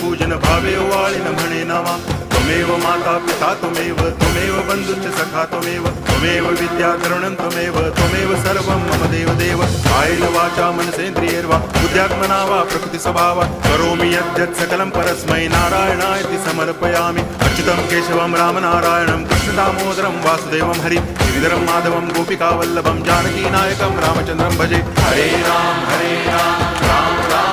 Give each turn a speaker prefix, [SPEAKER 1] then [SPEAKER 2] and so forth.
[SPEAKER 1] पूजन भावे वाळिन म्हणे नावा त्वमेव माता पिता त्वमेव बंधुश्च सखा त्वमेव विद्या तरुणं त्वमेव सर्वं मम देव कायेन वाचा मनसेन्द्रियैर्वा बुद्ध्यात्मना वा प्रकृति स्वभावात् करोमि यद्यत् सकलं परस्मै नारायणायति समर्पयामि अच्युतं केशवं रामनारायणं कृष्णदामोदरं वासुदेवं हरिं गिरिधरं माधवं गोपिकावल्लभं जानकीनायकं रामचन्द्रं भजे हरे राम राम राम